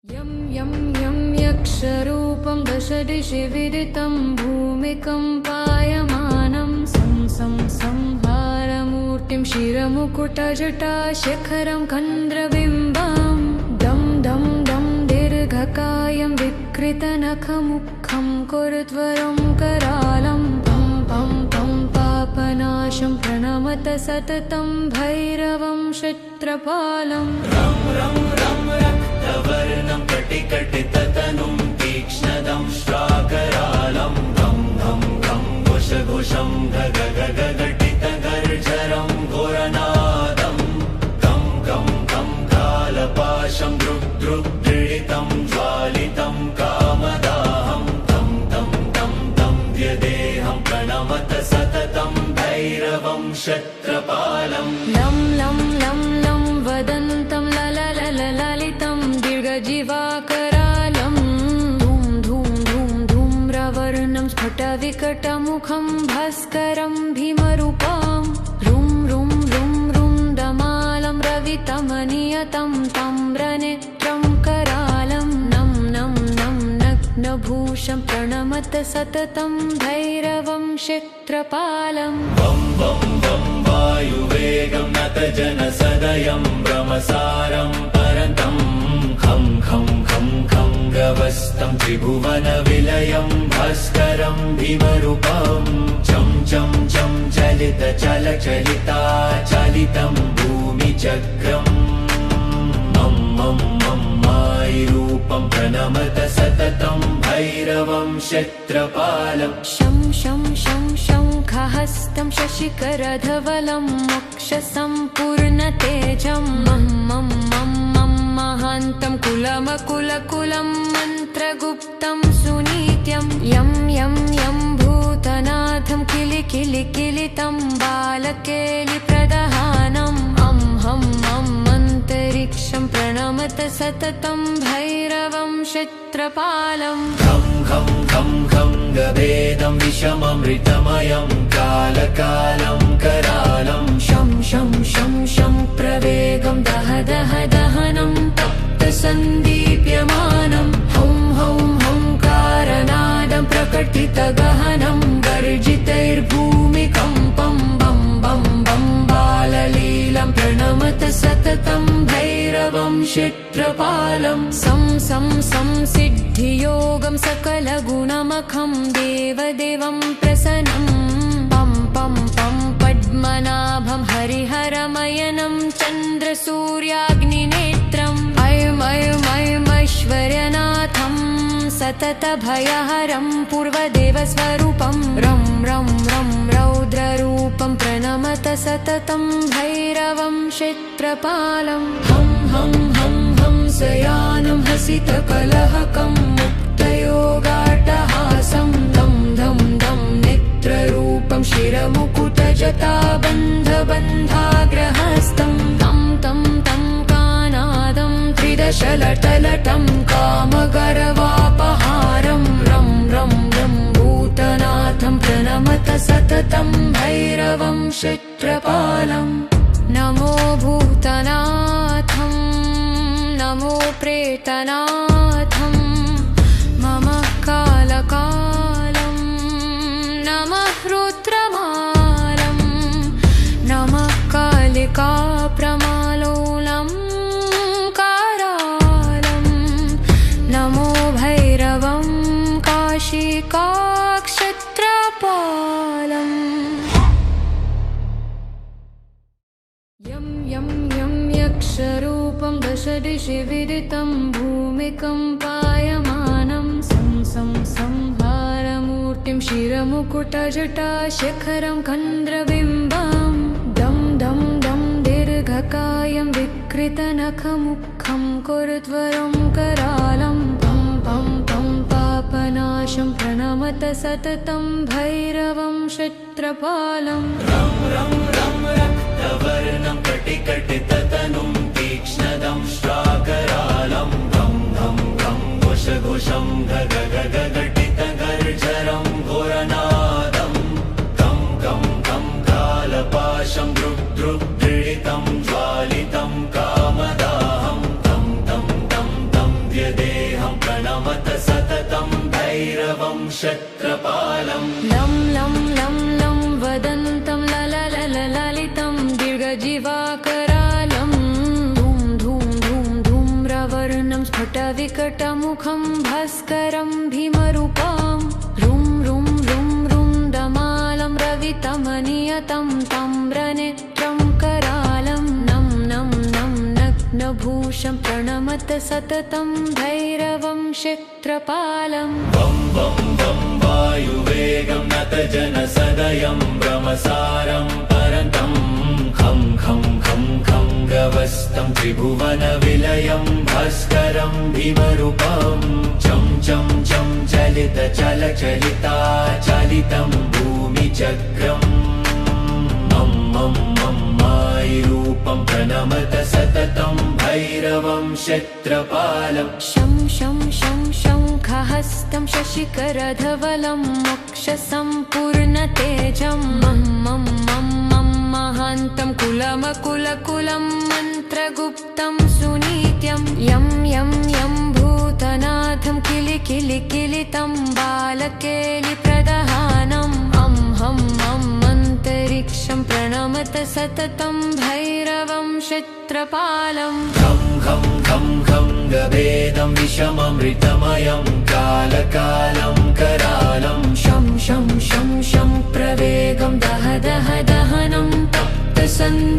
यं यं यं यक्षरूपं दशदिशि विदितं भूमिकम्पायमानं सं सं संहारमूर्तिं शिरमुकुटजटा शिखरं खन्द्रबिम्बं दं दं दं दीर्घकायं विकृतनखमुखं कुरुध्वरं करालं पं पं पं पापनाशं प्रणमत सततं भैरवं क्षत्रपालं रं रं रं रक्तवर्णं कटिकटिततनुं तीक्ष्णदं श्राकरालं घं घं घं घुषघुषं घटितगर्जरं घोरनादं कं कं कं कालपाशं दृग्दृग्दृढितं ज्वालितं कामदाहं तं तं तं तं व्यदेहं प्रणमत सततं भैरवं क्षत्रपालं लं लं लं लं वदन्तं ललितं दीर्घजीवाकरालं धूं धूं धूं धूम्रवर्णं स्फुटविकटमुखं भास्करं भीमरूपं रुं रुं रुं रुं दमालं रवितमनियतं ताम्रनेत्रं करालं नं नं नं नग्नभूषं प्रणमत सततं भैरवं क्षत्रपालं वं वं वं वायुवेगं नतजनसदयं भ्रमसारं परन्तं खं खं खं खं गवस्तं त्रिभुवनविलयं भास्करं भीमरूपं चं चं चं चलितचलचलिताचलितं भूमिचक्रम् मं मं मं मायिरूपं प्रणमत सततं भैरवं क्षत्रपालं शं शं शं शङ्खहस्तं शशिकरधवलं मोक्षसम्पूर्णतेजं मं मं मं मं महान्तं कुलमकुलकुलं मन्त्रगुप्तं सुनीत्यं यं यं यं भूतनाथं किलिकिलिकिलितं बालकेलिप्रदहानम् अं हं हं अन्तरिक्षं प्रणमत सततं भैरवं क्षत्रपालं खं खं खं खं गभेदं विषममृतमयं कालकालं करालं शं शं शं शं प्रवेगं दह दह दहनं तप्तसन्दीप्यमानं हौं हौं हौङ्कारनादं प्रकटितगहनं गर्जितैर्भूमिकम्पं बं बं बं बाललीलं प्रणमत सततं भैरवं क्षत्रपालं सं सं सं सिद्धियोगं सकलगुणमखं देवदेवं प्रसन्नं पं पं पं पद्मनाभं हरिहरमयनं चन्द्रसूर्याग्निनेत्रम् अयमयमयमैश्वर्यनाथं सततभयहरं पूर्वदेवस्वरूपं रं रं रं रौद्ररूपं प्रणमत सततं भैरवं क्षत्रपालं हं हं हं हंसयानं हसितकलहकं मुक्तयोगाट्टहासं धं धं धं नेत्ररूपं शिरमुकुटजटाबन्धबन्धाग्रहस्तं तं तं तं कानादं त्रिदशलटलटं कामगर्वापहारं रं रं रं भूतनाथं प्रणमत सततं भैरवं क्षत्रपालं नमो भूतनाथं नमो प्रेतनाथं मम कालकालं नमः रुद्रमालं नमः कालिकाप्रमालोलं कारालं नमो भैरवं काशिकाक्षत्रपालम् यं यं यं यक्षरूपं दशदिशि विदितं भूमिकम्पायमानं सं सं संहारमूर्तिं शिरमुकुटजटा शिखरं खन्द्रबिम्बं दं दं दं दीर्घकायं विकृतनखमुखं कुरुध्वरं करालं पं पं पं पापनाशं प्रणमत सततं भैरवं क्षत्रपालं रं रं रं रक्तवर्णं कटिकटिततनुं तीक्ष्णदं श्राकरालं घं घं घं घुषघुषं घटितगर्जरं घोरनादं कं कं कं कालपाशं दृग्दृग्दृढितं ज्वालितं कामदाहं तं तं तं तं व्यदेहं क्षत्रपालम् लं लं लं लं वदन्तं ललितं दीर्घजीवाकरालं धूं धूं धूं धूम्रवर्णं स्फुटविकटमुखं भास्करं भीमरूपं रुं रुं रुं रुन्दमालं रवितमनियतं ताम्रनेत्रं करालं नं नं नं नग्नभूषं प्रणमत सततं भैरवं क्षत्रपालम् वं वं वं वायुवेगं नतजनसदयं भ्रमसारं परन्तं खं खं खं खं गवस्तं त्रिभुवनविलयं भास्करं भीमरूपं चं चं चं चलितचलचलिताचलितं भूमिचक्रम् मं मं मं मायिरूपं प्रणमत सततं भैरवं क्षत्रपालम् शं शं शं शङ्खहस्तं शशिकरधवलं मोक्षसम्पूर्णतेजं मं मं मं मं महान्तं कुलमकुलकुलं मन्त्रगुप्तं सुनीत्यं यं यं यं भूतनाथं किलिकिलिकिलितं बालकेलिप्रदहानम् अं हं हं अन्तरिक्षं प्रणमत सततं भैरवं क्षत्रपालम् खं खं खं खं गभेदं विषममृतमयं कालकालं करालं शं शं शं शं प्रवेगं दह दह दहनं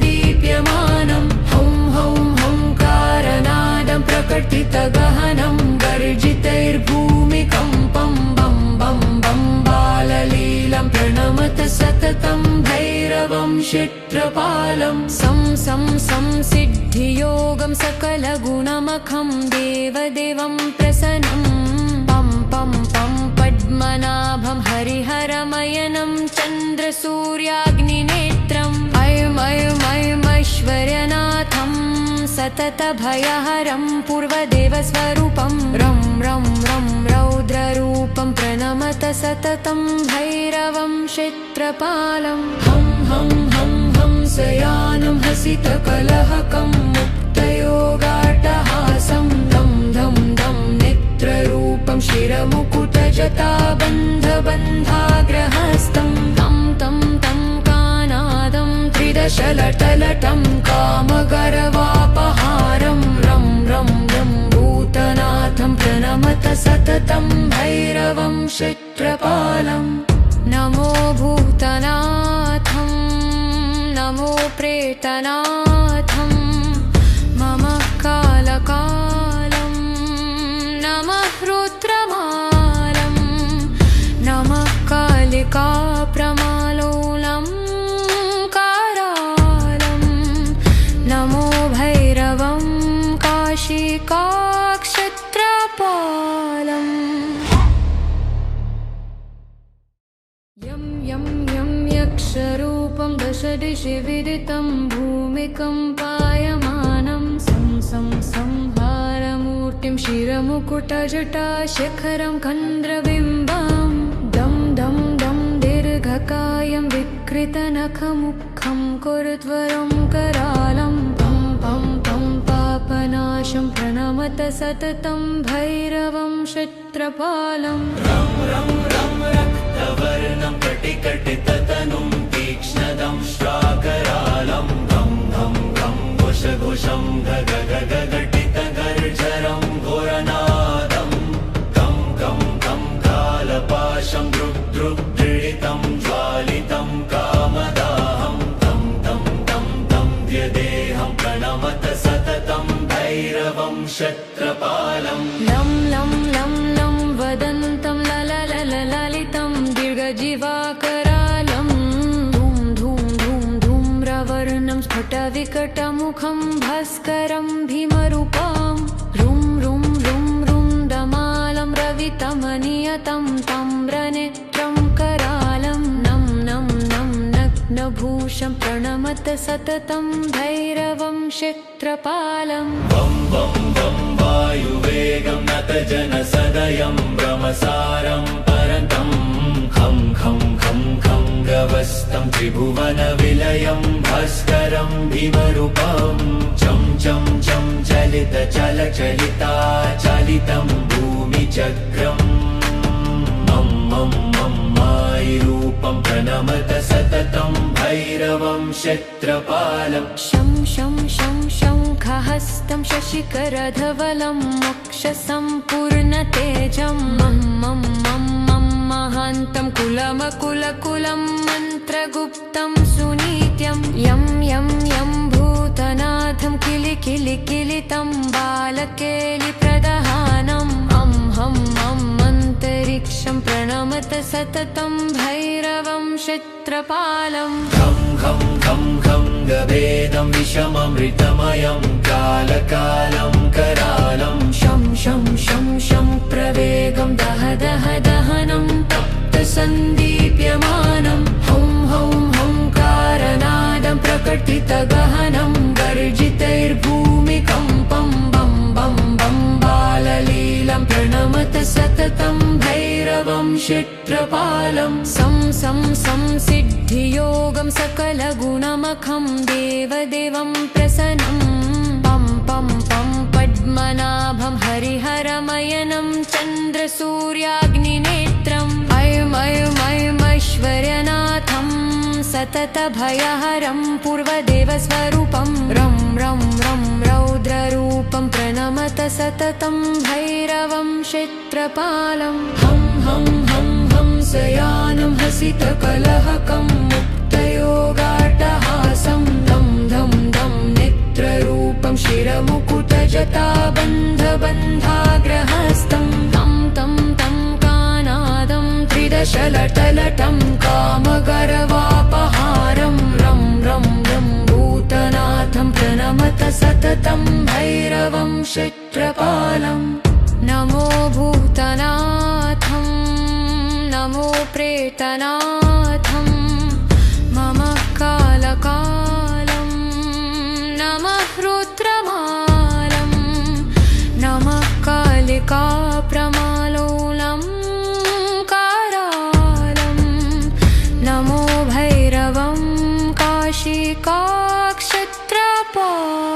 तप्तसन्दीप्यमानं हौं हौं हौङ्कारनादं प्रकटितगहनं गर्जितैर्भूमिकम्पं बं बं बं बाललीलं प्रणमत सततं भैरवं क्षत्रपालम् सं सं सं सिद्धियोगं सकलगुणमखं देवदेवं प्रसन्नं पं पं पं पद्मनाभं हरिहरमयनं चन्द्रसूर्याग्निनेत्रम् ऐश्वर्यनाथं सततभयहरं पूर्वदेवस्वरूपं रं रं रं रौद्ररूपं प्रणमत सततं भैरवं क्षत्रपालम् हं हं हं हंसयानं हसितकलहकं मुक्तयोगाट्टहासं धं धं धं नेत्ररूपं शिरमुकुटजटाबन्धबन्धाग्रहस्तं तं तं तं कानादं त्रिदशलटलटं कामगर्वापहारं रं रं रं भूतनाथं प्रणमत सततं भैरवं क्षत्रपालम् नमो भूतनाथं नमो प्रेतनाथं मम कालकालं नमः रुद्रमालं नमः कालिकाप्रमालोलं कारालं नमो भैरवं काशिकाक्षत्रपालम् यं यं यं यक्षरूपं दशदिशि विदितं भूमिकम्पायमानं सं सं संहारमूर्तिं शिरमुकुटजटाशिखरं खन्द्रबिम्बं दं दं दं दीर्घकायं विकृतनखमुखं कुरुध्वरं करालं पं पं पं पापनाशं प्रणमत सततं भैरवं क्षत्रपालम् रं रं रं रक्तवर्णं कटिकटिततनुं तीक्ष्णदं श्राकरालं घं घं घं घुषघुषं घग घग घटितगर्जरं घोरनादं कं कं कं कालपाशं दृग् दृग् दृढितं ज्वालितं कामदाहं तं तं तं तं द्यदेहं प्रणमत सततं भैरवं क्षत्रपालम् लं लं लं लं वदन्तं ललितं दीर्घजीवाकरालं धूं धूं धूं धूम्रवर्णं स्फुटविकटमुखं भास्करं भीमरूपं रुं रुं रुं रुन्दमालं रवितमनियतं ताम्रनेत्रं करालं नं नं नं नग्नभूषं प्रणमत सततं भैरवं क्षत्रपालम् वं वं वं वायुवेगं नतजनसदयं भ्रमसारं परन्तं खं खं खं खं गवस्तं त्रिभुवनविलयं भास्करं भीमरूपं चं चं चं चलितचलचलिताचलितं भूमिचक्रम् मं प्रणमत सततं भैरवं क्षत्रपालम् शं शं शं शङ्खहस्तं शशिकरधवलं मोक्षसम्पूर्णतेजं मं मं मं मं महान्तं कुलमकुलकुलं मन्त्रगुप्तं सुनीत्यं यं यं यं भूतनाथं किलिकिलिकिलितं बालकेलिप्रदहानम् अं हं हं अन्तरिक्षं प्रणमत सततं भैरवं क्षत्रपालम् खं खं खं खं गवेदं विषममृतमयं कालकालं करालं शं शं शं शं प्रवेगं दह दह दहनं तप्तसन्दीप्यमानं हं हं हंकारनादं प्रकटितगहनं गर्जितैर्भूमिकम्पं बं बं बं बाललीलं प्रणमत सततं भैरवं क्षत्रपालं सं सं संसिद्धियोगं सकलगुणमखं देवदेवं प्रसन्नं पं पं पं पद्मनाभं हरिहरमयनं चन्द्रसूर्याग्निनेत्रम् अयमयमयमैश्वर्यनाथं सततभयहरं पूर्वदेवस्वरूपं रं रं रं रौद्ररूपं प्रणमत सततं भैरवं क्षत्रपालं हं हं हं हंसयानं हसितकलहकं मुक्तयोगाट्टहासं धं धं धं नेत्ररूपं शिरमुकुटजटाबन्धबन्धाग्रहस्तं तं तं तं कानादं त्रिदशलटलटं कामगर्वापहारं रं रं रं भूतनाथं प्रणमत सततं भैरवं क्षत्रपालम् नमो भूतनाथं नमो प्रेतनाथं मम कालकालं नमः रुद्रमालं नमः कालिकाप्रमालोलं कारालं नमो भैरवं काशिकाक्षत्रपालम्